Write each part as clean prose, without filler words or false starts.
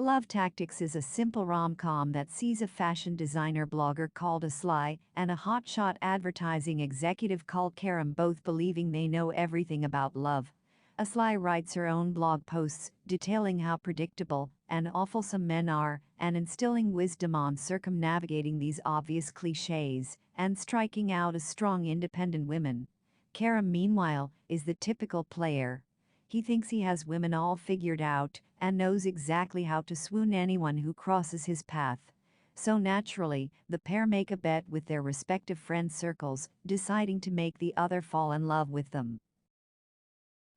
Love Tactics is a simple rom-com that sees a fashion designer blogger called Asli and a hotshot advertising executive called Kerem both believing they know everything about love. Asli writes her own blog posts detailing how predictable and awful some men are and instilling wisdom on circumnavigating these obvious cliches and striking out as strong independent women. Kerem, meanwhile, is the typical player. He thinks he has women all figured out and knows exactly how to swoon anyone who crosses his path. So naturally, the pair make a bet with their respective friend circles, deciding to make the other fall in love with them.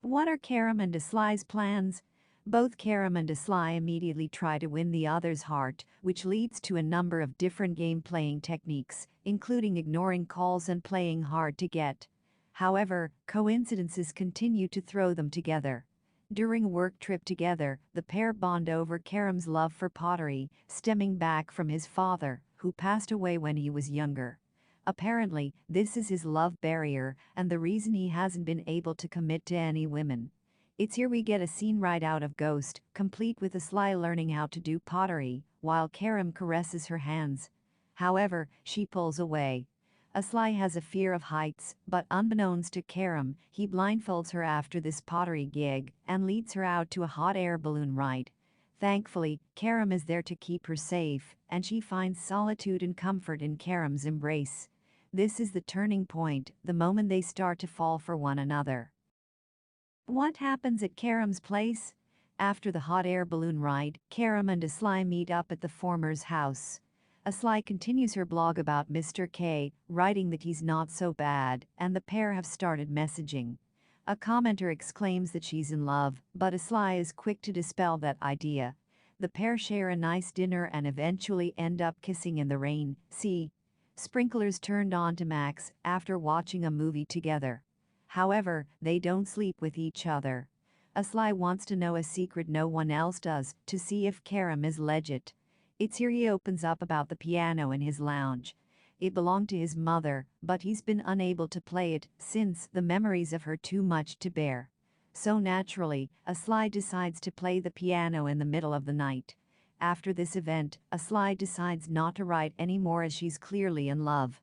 What are Kerem and Asli's plans? Both Kerem and Asli immediately try to win the other's heart, which leads to a number of different game-playing techniques, including ignoring calls and playing hard to get. However, coincidences continue to throw them together. During a work trip together, the pair bond over Kerem's love for pottery, stemming back from his father, who passed away when he was younger. Apparently, this is his love barrier and the reason he hasn't been able to commit to any women. It's here we get a scene right out of Ghost, complete with Asli learning how to do pottery, while Kerem caresses her hands. However, she pulls away. Asli has a fear of heights, but unbeknownst to Kerem, he blindfolds her after this pottery gig and leads her out to a hot air balloon ride. Thankfully, Kerem is there to keep her safe, and she finds solitude and comfort in Kerem's embrace. This is the turning point, the moment they start to fall for one another. What happens at Kerem's place? After the hot air balloon ride, Kerem and Asli meet up at the former's house. Asli continues her blog about Mr. K, writing that he's not so bad, and the pair have started messaging. A commenter exclaims that she's in love, but Asli is quick to dispel that idea. The pair share a nice dinner and eventually end up kissing in the rain. See, sprinklers turned on to max after watching a movie together. However, they don't sleep with each other. Asli wants to know a secret no one else does, to see if Kerem is legit. It's here he opens up about the piano in his lounge. It belonged to his mother, but he's been unable to play it since the memories of her too much to bear. So naturally, Asli decides to play the piano in the middle of the night. After this event, Asli decides not to write anymore as she's clearly in love.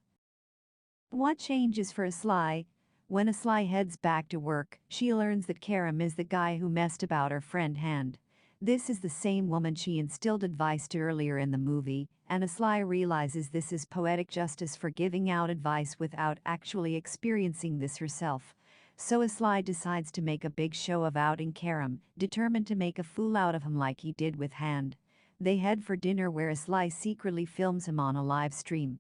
What changes for Asli? When Asli heads back to work, she learns that Kerem is the guy who messed about her friend Hande. This is the same woman she instilled advice to earlier in the movie, and Asli realizes this is poetic justice for giving out advice without actually experiencing this herself. So Asli decides to make a big show of outing Kerem, determined to make a fool out of him like he did with Hande. They head for dinner where Asli secretly films him on a live stream.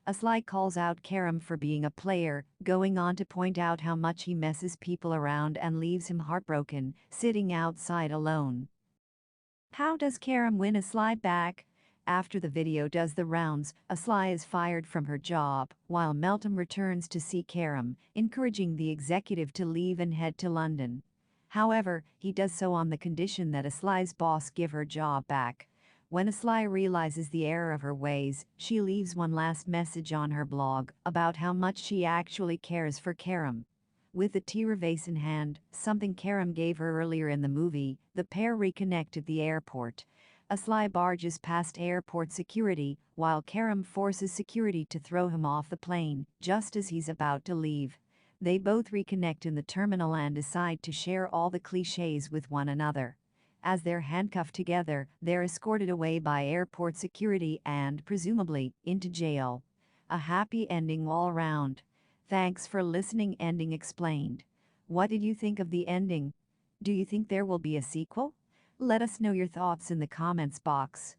Asli calls out Kerem for being a player, going on to point out how much he messes people around and leaves him heartbroken, sitting outside alone. How does Kerem win Asli back? After the video does the rounds, Asli is fired from her job, while Meltem returns to see Kerem, encouraging the executive to leave and head to London. However, he does so on the condition that Asli's boss give her job back. When Asli realizes the error of her ways, she leaves one last message on her blog about how much she actually cares for Kerem. With the tea vase in hand, something Kerem gave her earlier in the movie, the pair reconnect at the airport. Asli barges past airport security, while Kerem forces security to throw him off the plane, just as he's about to leave. They both reconnect in the terminal and decide to share all the cliches with one another. As they're handcuffed together, they're escorted away by airport security and, presumably, into jail. A happy ending all round. Thanks for listening. Ending Explained. What did you think of the ending? Do you think there will be a sequel? Let us know your thoughts in the comments box.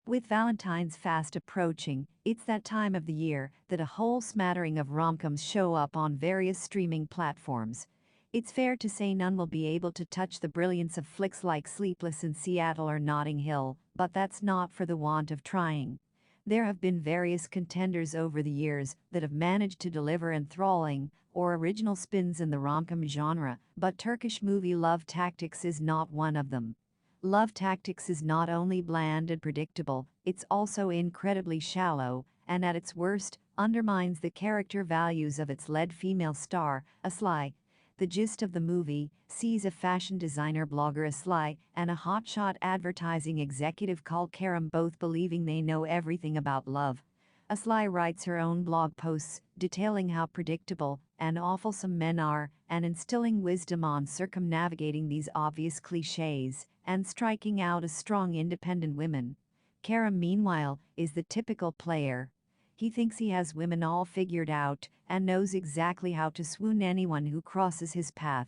With Valentine's fast approaching, it's that time of the year that a whole smattering of rom-coms show up on various streaming platforms. It's fair to say none will be able to touch the brilliance of flicks like Sleepless in Seattle or Notting Hill, but that's not for the want of trying. There have been various contenders over the years that have managed to deliver enthralling or original spins in the rom-com genre, but Turkish movie Love Tactics is not one of them. Love Tactics is not only bland and predictable, it's also incredibly shallow, and at its worst, undermines the character values of its lead female star, Asli. The gist of the movie sees a fashion designer blogger Asli and a hotshot advertising executive called Kerem both believing they know everything about love. Asli writes her own blog posts detailing how predictable and awfulsome men are and instilling wisdom on circumnavigating these obvious cliches and striking out as strong independent women. Kerem, meanwhile, is the typical player. He thinks he has women all figured out and knows exactly how to swoon anyone who crosses his path.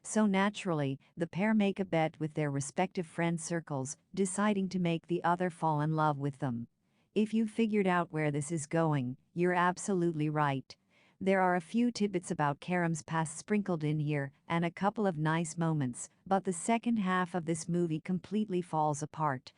So naturally, the pair make a bet with their respective friend circles, deciding to make the other fall in love with them. If you've figured out where this is going, you're absolutely right. There are a few tidbits about Kerem's past sprinkled in here and a couple of nice moments, but the second half of this movie completely falls apart.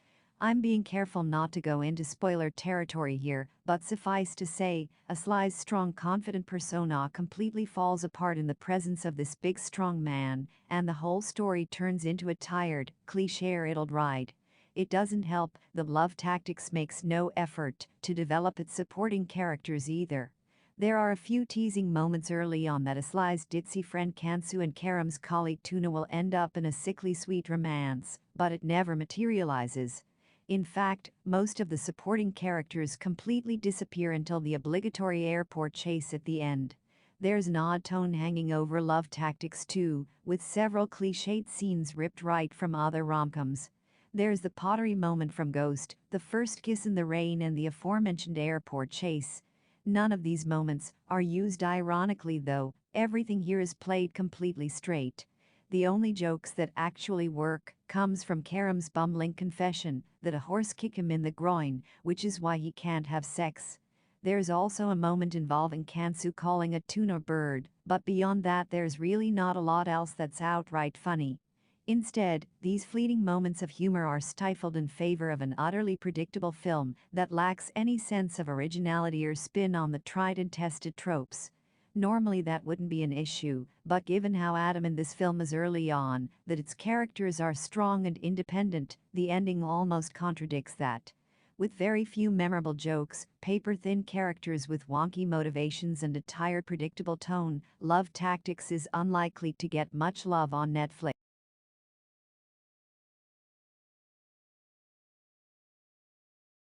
I'm being careful not to go into spoiler territory here, but suffice to say, Asli's strong confident persona completely falls apart in the presence of this big strong man, and the whole story turns into a tired, cliché-riddled ride. It doesn't help that Love Tactics makes no effort to develop its supporting characters either. There are a few teasing moments early on that Asli's ditzy friend Kansu and Kerem's colleague Tuna will end up in a sickly sweet romance, but it never materializes. In fact, most of the supporting characters completely disappear until the obligatory airport chase at the end. There's an odd tone hanging over Love Tactics too, with several cliched scenes ripped right from other rom-coms. There's the pottery moment from Ghost, the first kiss in the rain and the aforementioned airport chase. None of these moments are used ironically though, everything here is played completely straight. The only jokes that actually work comes from Kerem's bumbling confession that a horse kicked him in the groin, which is why he can't have sex. There's also a moment involving Kansu calling a tuna bird, but beyond that there's really not a lot else that's outright funny. Instead, these fleeting moments of humor are stifled in favor of an utterly predictable film that lacks any sense of originality or spin on the tried and tested tropes. Normally that wouldn't be an issue, but given how adamant this film is early on, that its characters are strong and independent, the ending almost contradicts that. With very few memorable jokes, paper-thin characters with wonky motivations and a tired predictable tone, Love Tactics is unlikely to get much love on Netflix.